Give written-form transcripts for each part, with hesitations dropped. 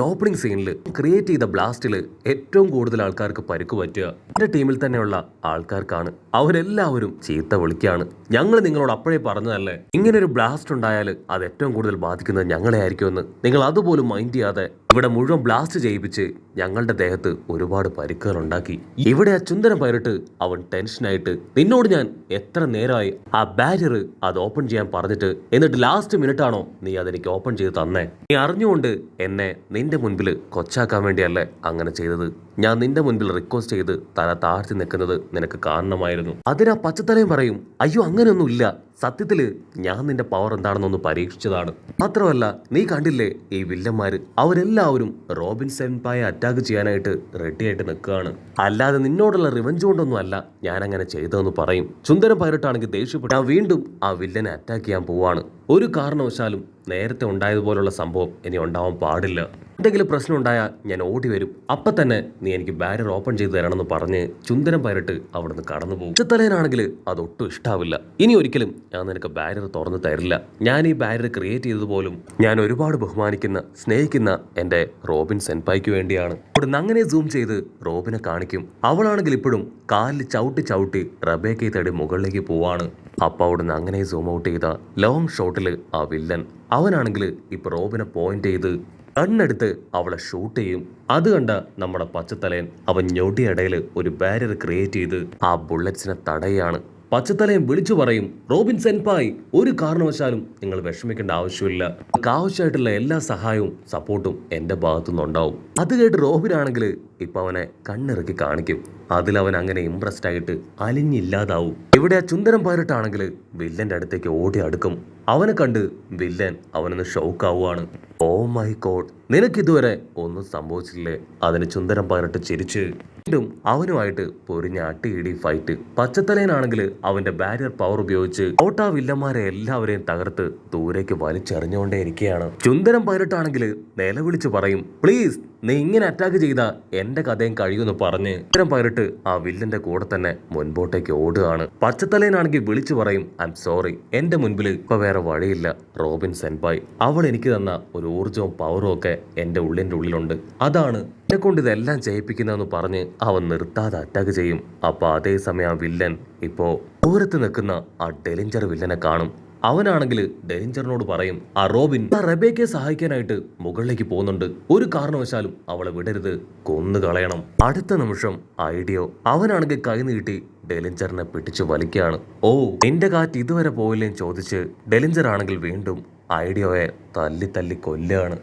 ഇതിന്റെ ഓപ്പണിംഗ് സീനിൽ ക്രിയേറ്റ് ചെയ്ത ബ്ലാസ്റ്റിൽ ഏറ്റവും കൂടുതൽ ആൾക്കാർക്ക് പരിക്ക് പറ്റുക എന്റെ ടീമിൽ തന്നെയുള്ള ആൾക്കാർക്കാണ്. അവരെല്ലാവരും ചീത്ത വിളിക്കാണ്. ഞങ്ങൾ നിങ്ങളോട് അപ്പോഴേ പറഞ്ഞതല്ലേ, ഇങ്ങനെ ഒരു ബ്ലാസ്റ്റ് ഉണ്ടായാൽ അത് ഏറ്റവും കൂടുതൽ ബാധിക്കുന്നത് ഞങ്ങളെ ആയിരിക്കുമെന്ന്. നിങ്ങൾ അതുപോലും മൈൻഡ് ചെയ്യാതെ ഇവിടെ മുഴുവൻ ബ്ലാസ്റ്റ് ചെയ്യിപ്പിച്ച് ഞങ്ങളുടെ ദേഹത്ത് ഒരുപാട് പരിക്കുകൾ ഉണ്ടാക്കി. ഇവിടെ ആ ചുന്ദരം പൈരട്ട് അവൻ ടെൻഷനായിട്ട് നിന്നോട് ഞാൻ എത്ര നേരമായി ആ ബാരിയർ അത് ഓപ്പൺ ചെയ്യാൻ പറഞ്ഞിട്ട്, എന്നിട്ട് ലാസ്റ്റ് മിനിറ്റ് ആണോ നീ അതെനിക്ക് ഓപ്പൺ ചെയ്ത് തന്നേ? നീ അറിഞ്ഞുകൊണ്ട് എന്നെ നിന്റെ മുൻപിൽ കൊച്ചാക്കാൻ വേണ്ടിയല്ലേ അങ്ങനെ ചെയ്തത്? ഞാൻ നിന്റെ മുൻപിൽ റിക്വസ്റ്റ് ചെയ്ത് തല താഴ്ത്തി നിൽക്കുന്നത് നിനക്ക് കാണണമായിരുന്നു. അതിനാ പച്ചത്തലയും പറയും, അയ്യോ അങ്ങനെയൊന്നുമില്ല, സത്യത്തില് ഞാൻ നിന്റെ പവർ എന്താണെന്നൊന്ന് പരീക്ഷിച്ചതാണ്. മാത്രമല്ല നീ കണ്ടില്ലേ ഈ വില്ലന്മാര് അവരെല്ലാവരും റോബിൻ സെൻപായെ അറ്റാക്ക് ചെയ്യാനായിട്ട് റെഡി ആയിട്ട് നിൽക്കുകയാണ്. അല്ലാതെ നിന്നോടുള്ള റിവഞ്ച് കൊണ്ടൊന്നും അല്ല ഞാൻ അങ്ങനെ ചെയ്തതെന്ന് പറയും. ചുന്ദരം പൈരട്ടാണെങ്കിൽ ദേഷ്യപ്പെട്ട് ഞാൻ വീണ്ടും ആ വില്ലനെ അറ്റാക്ക് ചെയ്യാൻ പോവാണ്. ഒരു കാരണവശാലും നേരത്തെ ഉണ്ടായതുപോലുള്ള സംഭവം ഇനി ഉണ്ടാവാൻ പാടില്ല. എന്തെങ്കിലും പ്രശ്നം ഉണ്ടായാൽ ഞാൻ ഓടി വരും. അപ്പം തന്നെ നീ എനിക്ക് ബാരിയർ ഓപ്പൺ ചെയ്ത് തരണമെന്ന് പറഞ്ഞ് ചുന്ദരം പൈരട്ട് അവിടുന്ന് കടന്നു പോകും. പച്ചത്തലേനാണെങ്കിൽ അതൊട്ടും ഇഷ്ടാവില്ല. ഇനി ഒരിക്കലും ഞാൻ നിനക്ക് ബാരിയർ തുറന്നു തരില്ല. ഞാൻ ഈ ബാരിയർ ക്രിയേറ്റ് ചെയ്തത് പോലും ഞാൻ ഒരുപാട് ബഹുമാനിക്കുന്ന സ്നേഹിക്കുന്ന എൻ്റെ റോബിൻ സെൻപായ്ക്ക് വേണ്ടിയാണ്. അവിടുന്ന് അങ്ങനെ സൂം ചെയ്ത് റോബിനെ കാണിക്കും. അവളാണെങ്കിൽ ഇപ്പോഴും കാലിൽ ചവിട്ടി ചവിട്ടി റബേക്കയെ തേടി മുകളിലേക്ക് പോവാണ്. അപ്പൊ അവിടുന്ന് അങ്ങനെ സൂം ഔട്ട് ചെയ്ത ലോങ് ഷോട്ടില് ആ വില്ലൻ അവനാണെങ്കിൽ ഇപ്പൊ റോബിനെ പോയിന്റ് ചെയ്ത് കണ്ണെടുത്ത് അവളെ ഷൂട്ട് ചെയ്യും. അത് കണ്ട നമ്മുടെ പച്ചത്തലയൻ അവൻ ഞൊടിയിടയിൽ ഒരു ബാരിയർ ക്രിയേറ്റ് ചെയ്ത് ആ ബുള്ളറ്റ്സിനെ തടയാണ്. പച്ചത്തലയും വിളിച്ചു പറയും, റോബിൻ സെൻപായ് ഒരു കാരണവശാലും നിങ്ങൾ വിഷമിക്കേണ്ട ആവശ്യമില്ല. നിങ്ങൾക്ക് ആവശ്യമായിട്ടുള്ള എല്ലാ സഹായവും സപ്പോർട്ടും എൻ്റെ ഭാഗത്തുനിന്നുണ്ടാവും. അത് കേട്ട് റോബിനാണെങ്കിൽ ഇപ്പൊ അവനെ കണ്ണിറക്കി കാണിക്കും. അതിലവൻ അങ്ങനെ ഇംപ്രസ്ഡ് ആയിട്ട് അലിഞ്ഞില്ലാതാവും. ഇവിടെ ആ ചുന്ദരം പൈരട്ടാണെങ്കിൽ വില്ലന്റെ അടുത്തേക്ക് ഓടി അടുക്കും. അവനെ കണ്ട് വില്ലൻ അവനൊന്ന് ഷോക്കാവുകയാണ്. ഓ മൈ ഗോഡ്, നിനക്കിതുവരെ ഒന്നും സംഭവിച്ചില്ലേ? അതിന് ചുന്ദരം പൈരട്ട് ചിരിച്ച് വീണ്ടും അവനുമായിട്ട് പൊരിഞ്ഞ അട്ടിയിടി ഫൈറ്റ്. പച്ചത്തലേനാണെങ്കിൽ അവന്റെ ബാരിയർ പവർ ഉപയോഗിച്ച് ഓട്ടാ വില്ലന്മാരെ എല്ലാവരെയും തകർത്ത് ദൂരേക്ക് വലിച്ചെറിഞ്ഞുകൊണ്ടേ ഇരിക്കുകയാണ്. ചുന്ദരം പൈരട്ടാണെങ്കിൽ നിലവിളിച്ച് പറയും, പ്ലീസ് നീ ഇങ്ങനെ അറ്റാക്ക് ചെയ്താ എന്റെ കഥയും കഴിയുമെന്ന് പറഞ്ഞ് ചുന്ദരം പൈരട്ട് ആ വില്ലന്റെ കൂടെ തന്നെ മുൻപോട്ടേക്ക് ഓടുകയാണ്. പച്ചത്തലേനാണെങ്കിൽ വിളിച്ചു പറയും, ഐ എം സോറി, എന്റെ മുൻപിൽ ഇപ്പൊ വേറെ വഴിയില്ല. റോബിൻ സെൻപായ് അവൾ എനിക്ക് തന്ന ഒരു ഊർജവും പവറും ഒക്കെ എന്റെ ഉള്ളിലുണ്ട്. അതാണ് എന്നെ കൊണ്ട് ഇതെല്ലാം ചെയ്യിപ്പിക്കുന്നതെന്ന് പറഞ്ഞ് അവൻ നിർത്താതെ അറ്റാക്ക് ചെയ്യും. അപ്പൊ അതേസമയം ആ വില്ലൻ ഇപ്പോ ദൂരത്ത് നിൽക്കുന്ന ആ ഡെലിഞ്ചർ വില്ലനെ കാണും. അവനാണെങ്കിൽ ഡേഞ്ചറിനോട് പറയും, ആ റോബിൻ ആ റബേക്കയെ സഹായിക്കാനായിട്ട് മുകളിലേക്ക് പോകുന്നുണ്ട്. ഒരു കാരണവശാലും അവളെ വിടരുത്, കൊന്നു കളയണം. അടുത്ത നിമിഷം ഐഡിയോ അവനാണെങ്കിൽ കൈ നീട്ടി ഡെലിഞ്ചറിനെ പിടിച്ചു വലിക്കുകയാണ്. ഓ നിന്റെ കാറ്റ് ഇതുവരെ പോയില്ലേന്ന് ചോദിച്ച് ഡെലിഞ്ചർ ആണെങ്കിൽ വീണ്ടും ഐഡിയോയെ തല്ലി തല്ലി കൊല്ലുകയാണ്.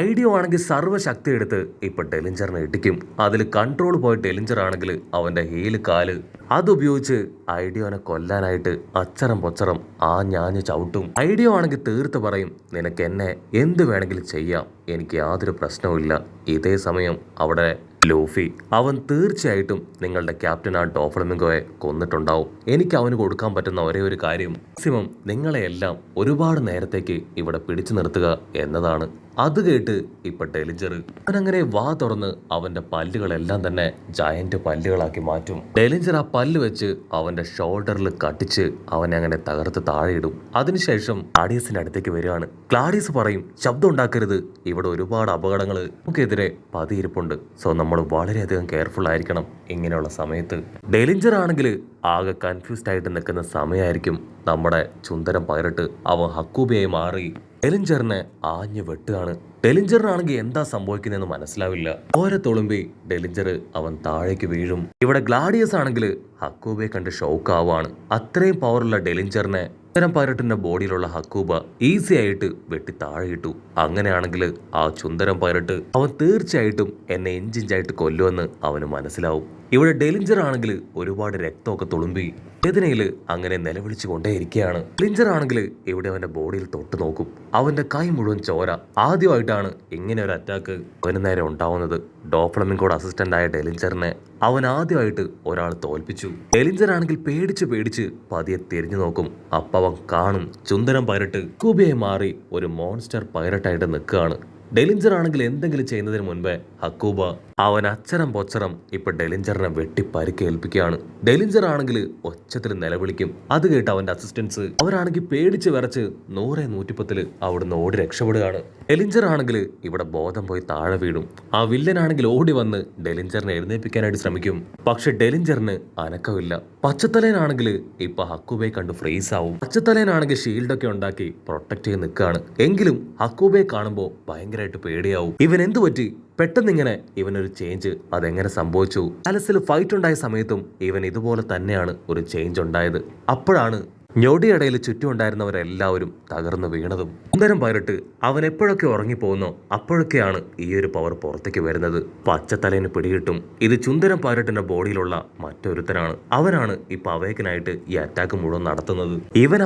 ഐഡിയോ ആണെങ്കിൽ സർവ്വശക്തി എടുത്ത് ഇപ്പൊ ഡെലിഞ്ചറിനെ ഇടിക്കും. അതിൽ കൺട്രോൾ പോയ ഡെലിഞ്ചർ ആണെങ്കിൽ അവന്റെ ഹീല് കാല് അതുപയോഗിച്ച് ഐഡിയോനെ കൊല്ലാനായിട്ട് അച്ചറം പൊച്ചറം ആ ഞാഞ്ഞ് ചവിട്ടും. ഐഡിയോ ആണെങ്കിൽ തീർത്ത് പറയും, നിനക്ക് എന്നെ എന്ത് വേണമെങ്കിലും ചെയ്യാം, എനിക്ക് യാതൊരു പ്രശ്നവുമില്ല. ഇതേ സമയം അവിടെ ലൂഫി അവൻ തീർച്ചയായിട്ടും നിങ്ങളുടെ ക്യാപ്റ്റൻ ആ ഡോഫ്ലമിംഗോയെ കൊന്നിട്ടുണ്ടാവും. എനിക്ക് അവന് കൊടുക്കാൻ പറ്റുന്ന ഒരേ ഒരു കാര്യം മാക്സിമം നിങ്ങളെയെല്ലാം ഒരുപാട് നേരത്തേക്ക് ഇവിടെ പിടിച്ചു നിർത്തുക എന്നതാണ്. അത് കേട്ട് ഇപ്പൊ ഡെലിഞ്ചർ അവനങ്ങനെ വാ തുറന്ന് അവന്റെ പല്ലുകളെല്ലാം തന്നെ ജയന്റ് പല്ലുകളാക്കി മാറ്റും. ഡെലിഞ്ചർ ആ പല്ല് വെച്ച് അവന്റെ ഷോൾഡറിൽ കട്ടിച്ച് അവനെ അങ്ങനെ തകർത്ത് താഴെയിടും. അതിനുശേഷം ക്ലാഡിയസിന്റെ അടുത്തേക്ക് വരികയാണ്. ക്ലാഡിയസ് പറയും, ശബ്ദം ഉണ്ടാക്കരുത്, ഇവിടെ ഒരുപാട് അപകടങ്ങൾ നമുക്കെതിരെ പതിയിരിപ്പുണ്ട്. സോ നമ്മൾ വളരെയധികം കെയർഫുൾ ആയിരിക്കണം ഇങ്ങനെയുള്ള സമയത്ത്. ഡെലിഞ്ചർ ആണെങ്കിൽ ആകെ കൺഫ്യൂസ്ഡ് ആയിട്ട് നിൽക്കുന്ന സമയമായിരിക്കും നമ്മുടെ ചുന്ദരം പൈരട്ട് അവൻ ഹക്കൂബയായി മാറി ഡെലിഞ്ചറിനെ ആഞ്ഞു വെട്ടുകയാണ്. ഡെലിഞ്ചറിനാണെങ്കിൽ എന്താ സംഭവിക്കുന്നതെന്ന് മനസ്സിലാവില്ല. ഓരോ തുളുമ്പി ഡെലിഞ്ചർ അവൻ താഴേക്ക് വീഴും. ഇവിടെ ഗ്ലാഡിയസ് ആണെങ്കിൽ ഹക്കൂബയെ കണ്ട് ഷോക്ക് ആവുകയാണ്. അത്രയും പവറുള്ള ഡെലിഞ്ചറിനെ ചുന്ദരം പൈരട്ടിന്റെ ബോഡിയിലുള്ള ഹക്കൂബ ഈസി ആയിട്ട് വെട്ടി താഴെയിട്ടു. അങ്ങനെയാണെങ്കിൽ ആ ചുന്ദരം പൈരട്ട് അവൻ തീർച്ചയായിട്ടും എന്നെ ഇഞ്ചിഞ്ചായിട്ട് കൊല്ലുമെന്ന് അവന് മനസ്സിലാവും. ഇവിടെ ഡെലിഞ്ചർ ആണെങ്കിൽ ഒരുപാട് രക്തമൊക്കെ തുളുമ്പി വേദനയില് അങ്ങനെ നിലവിളിച്ചു കൊണ്ടേയിരിക്കുകയാണ്. ഡെലിഞ്ചർ ആണെങ്കിൽ ഇവിടെ അവന്റെ ബോഡിയിൽ തൊട്ട് നോക്കും. അവന്റെ കൈ മുഴുവൻ ചോര. ആദ്യമായിട്ടാണ് ഇങ്ങനെ ഒരു അറ്റാക്ക് അവന് നേരെ ഉണ്ടാവുന്നത്. ഡോഫ്ലമിംഗോയുടെ അസിസ്റ്റന്റ് ആയ ഡെലിഞ്ചറിനെ അവൻ ആദ്യമായിട്ട് ഒരാൾ തോൽപ്പിച്ചു. ഡെലിഞ്ചർ ആണെങ്കിൽ പേടിച്ച് പതിയെ തിരിഞ്ഞു നോക്കും. അപ്പൊ അവൻ കാണും ചുന്ദരം പൈരട്ട് ഹക്കൂബയായി മാറി ഒരു മോൺസ്റ്റർ പൈരട്ടായിട്ട് നിൽക്കുകയാണ്. ഡെലിഞ്ചർ ആണെങ്കിൽ എന്തെങ്കിലും ചെയ്യുന്നതിന് മുൻപേ ഹക്കൂബ അവൻ അച്ചരം പൊച്ചറം ഇപ്പൊ ഡെലിഞ്ചറിനെ വെട്ടി പരിക്കേൽപ്പിക്കുകയാണ്. ഡെലിഞ്ചർ ആണെങ്കിൽ ഒച്ചത്തിൽ നിലവിളിക്കും. അത് കേട്ട് അവന്റെ അസിസ്റ്റൻസ് അവരാണെങ്കിൽ പേടിച്ച് വിറച്ച് 100-110 അവിടുന്ന് ഓടി രക്ഷപ്പെടുകയാണ്. ഡെലിഞ്ചർ ആണെങ്കിൽ ഇവിടെ ബോധം പോയി താഴെ വീഴും. ആ വില്ലനാണെങ്കിൽ ഓടി വന്ന് ഡെലിഞ്ചറിനെ എഴുന്നേൽപ്പിക്കാനായിട്ട് ശ്രമിക്കും. പക്ഷെ ഡെലിഞ്ചറിന് അനക്കമില്ല. പച്ചത്തലേനാണെങ്കിൽ ഇപ്പൊ ഹക്കൂബയെ കണ്ട് ഫ്രീസ് ആവും. പച്ചത്തലേനാണെങ്കിൽ ഷീൽഡൊക്കെ ഉണ്ടാക്കി പ്രൊട്ടക്ട് ചെയ്ത് നിൽക്കുകയാണ്. എങ്കിലും ഹക്കൂബയെ കാണുമ്പോൾ ഭയങ്കരമായിട്ട് പേടിയാവും. ഇവൻ എന്തു പറ്റി? പെട്ടെന്ന് ഇങ്ങനെ ഇവനൊരു ചേഞ്ച് അതെങ്ങനെ സംഭവിച്ചു? പാലസിൽ ഫൈറ്റ് ഉണ്ടായ സമയത്തും ഇവൻ ഇതുപോലെ തന്നെയാണ് ഒരു ചേഞ്ച് ഉണ്ടായത്. അപ്പോഴാണ് ഞൊടിയിടയിൽ ചുറ്റും ഉണ്ടായിരുന്നവരെല്ലാവരും തകർന്നു വീണതും. സുന്ദരം പൈറട്ട് അവൻ എപ്പോഴൊക്കെ ഉറങ്ങിപ്പോകുന്നോ അപ്പോഴൊക്കെയാണ് ഈ ഒരു പവർ പുറത്തേക്ക് വരുന്നത്. പച്ചത്തലേന് പിടികിട്ടും ഇത് ചുന്ദരം പൈറട്ടിന്റെ ബോഡിയിലുള്ള മറ്റൊരുത്തനാണ്. അവനാണ് ഇപ്പൊ അവേക്കനായിട്ട് ഈ അറ്റാക്ക് മുഴുവൻ നടത്തുന്നത്.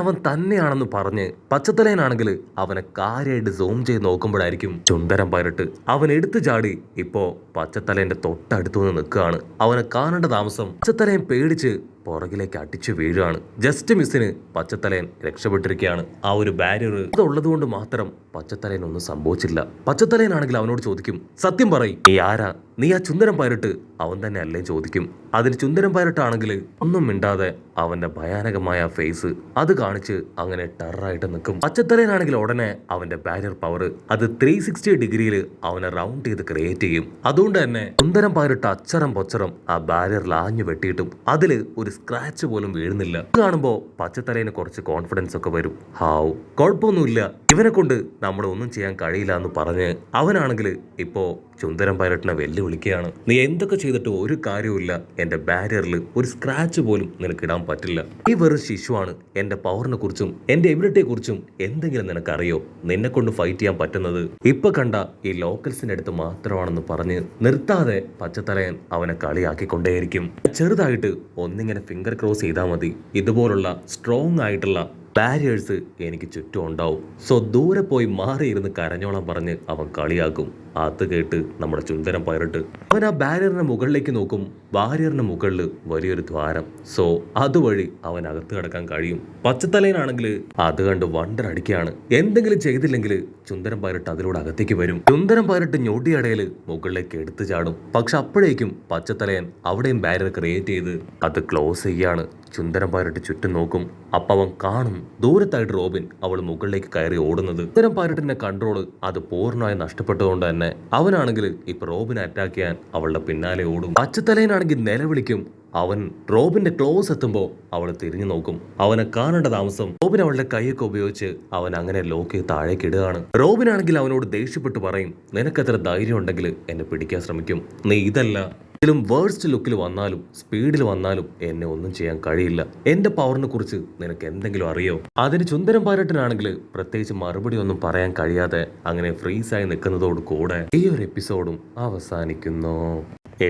അവൻ തന്നെയാണെന്ന് പറഞ്ഞ് പച്ചത്തലേനാണെങ്കിൽ അവനെ കാര്യമായിട്ട് സൂം ചെയ്ത് നോക്കുമ്പോഴായിരിക്കും ചുന്ദരം പൈറട്ട് അവൻ എടുത്തു ചാടി ഇപ്പോ പച്ചത്തലേന്റെ തൊട്ടടുത്തു നിന്ന് നിൽക്കുകയാണ്. അവനെ കാണേണ്ട താമസം പച്ചത്തലയും പേടിച്ച് പുറകിലേക്ക് അടിച്ചു വീഴുകയാണ്. ജസ്റ്റ് മിസ്സിന് പച്ചത്തലയൻ രക്ഷപ്പെട്ടിരിക്കുകയാണ്. ആ ഒരു ബാരിയർ അതുള്ളത് കൊണ്ട് മാത്രം പച്ചത്തലയൻ ഒന്നും സംഭവിച്ചില്ല. പച്ചത്തലയനാണെങ്കിൽ അവനോട് ചോദിക്കും, സത്യം പറയും, നീ ആരാ? നീ ആ ചുന്ദരം പൈറട്ട് അവൻ തന്നെ അല്ലേ ചോദിക്കും. അതിന് ചുന്ദരം പൈറട്ടാണെങ്കിൽ ഒന്നും മിണ്ടാതെ അവന്റെ ഭയാനകമായ ഫേസ് അത് കാണിച്ച് അങ്ങനെ ടെററായിട്ട് നിൽക്കും. പച്ചത്തലയനാണെങ്കിൽ ഉടനെ അവന്റെ ബാരിയർ പവർ അത് 360 ഡിഗ്രിയിൽ അവനെ റൗണ്ട് ചെയ്ത് ക്രിയേറ്റ് ചെയ്യും. അതുകൊണ്ട് തന്നെ ചുന്ദരം പൈറട്ട് അച്ചറം പൊച്ചറം ആ ബാരിയറിൽ ആഞ്ഞു വെട്ടിയിട്ടും അതില് ഒരു സ്ക്രാച്ച് പോലും വീഴുന്നില്ല. കാണുമ്പോ പച്ചത്തലയിന് കുറച്ച് കോൺഫിഡൻസ് ഒക്കെ വരും. ഹാവ് കുഴപ്പമൊന്നുമില്ല, ഇവനെ കൊണ്ട് നമ്മൾ ഒന്നും ചെയ്യാൻ കഴിയില്ല എന്ന് പറഞ്ഞ് അവനാണെങ്കിൽ ഇപ്പോ ചുന്ദരം പൈറട്ടിനെ വെല്ലുവിളിക്കുകയാണ്. നീ എന്തൊക്കെ ചെയ്തിട്ട് ഒരു കാര്യവുമില്ല, എന്റെ ബാരിയറിൽ ഒരു സ്ക്രാച്ച് പോലും നിനക്ക് ഇടാൻ പറ്റില്ല. ഈ വെറും ശിശുവാണ്. എന്റെ പവറിനെ കുറിച്ചും എന്റെ എബിലിറ്റിയെ കുറിച്ചും എന്തെങ്കിലും നിനക്കറിയോ? നിന്നെ കൊണ്ട് ഫൈറ്റ് ചെയ്യാൻ പറ്റുന്നത് ഇപ്പൊ കണ്ട ഈ ലോക്കൽസിന്റെ അടുത്ത് മാത്രമാണെന്ന് പറഞ്ഞ് നിർത്താതെ പച്ചത്തലയൻ അവനെ കളിയാക്കിക്കൊണ്ടേയിരിക്കും. ചെറുതായിട്ട് ഒന്നിങ്ങനെ ഫിംഗർ ക്രോസ് ചെയ്താൽ മതി, ഇതുപോലുള്ള സ്ട്രോങ് ആയിട്ടുള്ള ബാരിയേഴ്സ് എനിക്ക് ചുറ്റും ഉണ്ടാവും. സോ ദൂരെ പോയി മാറിയിരുന്ന് കരഞ്ഞോളം പറഞ്ഞ് അവൻ കളിയാക്കും. അത് കേട്ട് നമ്മുടെ ചുന്ദരം പൈറട്ട് അവൻ ആ ബാരിയറിന്റെ മുകളിലേക്ക് നോക്കും. ബാരിയറിന്റെ മുകളിൽ വലിയൊരു ദ്വാരം. സോ അതുവഴി അവൻ അകത്ത് കിടക്കാൻ കഴിയും. പച്ചത്തലയനാണെങ്കിൽ അത് കണ്ട് വണ്ടർ അടിക്കുകയാണ്. എന്തെങ്കിലും ചെയ്തില്ലെങ്കിൽ ചുന്ദരം പൈറട്ട് അതിലൂടെ അകത്തേക്ക് വരും. ചുന്ദരം പൈറട്ട് ഞൊടിയടയിൽ മുകളിലേക്ക് എടുത്തു ചാടും. പക്ഷെ അപ്പോഴേക്കും പച്ചത്തലയൻ അവിടെയും ബാരിയർ ക്രിയേറ്റ് ചെയ്ത് അത് ക്ലോസ് ചെയ്യാണ്. ചുന്ദരം പൈറട്ട് ചുറ്റും നോക്കും. അപ്പൊ അവൻ കാണും ദൂരത്തായിട്ട് റോബിൻ അവൾ മുകളിലേക്ക് കയറി ഓടുന്നത്. ചുന്ദരം പൈറട്ടിന്റെ കൺട്രോള് അത് പൂർണ്ണമായി നഷ്ടപ്പെട്ടതുകൊണ്ട് തന്നെ അവനാണെങ്കിൽ ഇപ്പൊ റോബിനെ അറ്റാക്ക് ചെയ്യാൻ അവളുടെ പിന്നാലെ ഓടും. പച്ചത്തലയനാണെങ്കിൽ നിലവിളിക്കും. അവൻ റോബിന്റെ ക്ലോസ് എത്തുമ്പോൾ അവൾ തിരിഞ്ഞു നോക്കും. അവനെ കാണേണ്ട താമസം റോബിൻ അവളുടെ കൈയൊക്കെ ഉപയോഗിച്ച് അവൻ അങ്ങനെ ലോക്ക് താഴേക്ക് ഇടുകയാണ്. റോബിനാണെങ്കിൽ അവനോട് ദേഷ്യപ്പെട്ട് പറയും, നിനക്കെത്ര ധൈര്യം ഉണ്ടെങ്കിൽ എന്നെ പിടിക്കാൻ ശ്രമിക്കും, നീ ഇതല്ല ഇതിലും വേഴ്സ്റ്റ് ലുക്കിൽ വന്നാലും സ്പീഡിൽ വന്നാലും എന്നെ ഒന്നും ചെയ്യാൻ കഴിയില്ല. എന്റെ പവറിനെ കുറിച്ച് നിനക്ക് എന്തെങ്കിലും അറിയോ? അതിന് ചുന്ദരം പൈറട്ടിനാണെങ്കിൽ പ്രത്യേകിച്ച് മറുപടി ഒന്നും പറയാൻ കഴിയാതെ അങ്ങനെ ഫ്രീസായി നിൽക്കുന്നതോട് കൂടെ ഈ ഒരു എപ്പിസോഡും അവസാനിക്കുന്നു.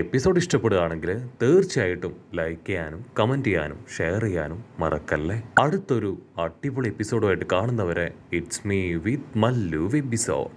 എപ്പിസോഡ് ഇഷ്ടപ്പെടുകയാണെങ്കിൽ തീർച്ചയായിട്ടും ലൈക്ക് ചെയ്യാനും കമന്റ് ചെയ്യാനും ഷെയർ ചെയ്യാനും മറക്കല്ലേ. അടുത്തൊരു അടിപൊളി എപ്പിസോഡുമായിട്ട് കാണുന്നവരെ it's me with Mallu episode.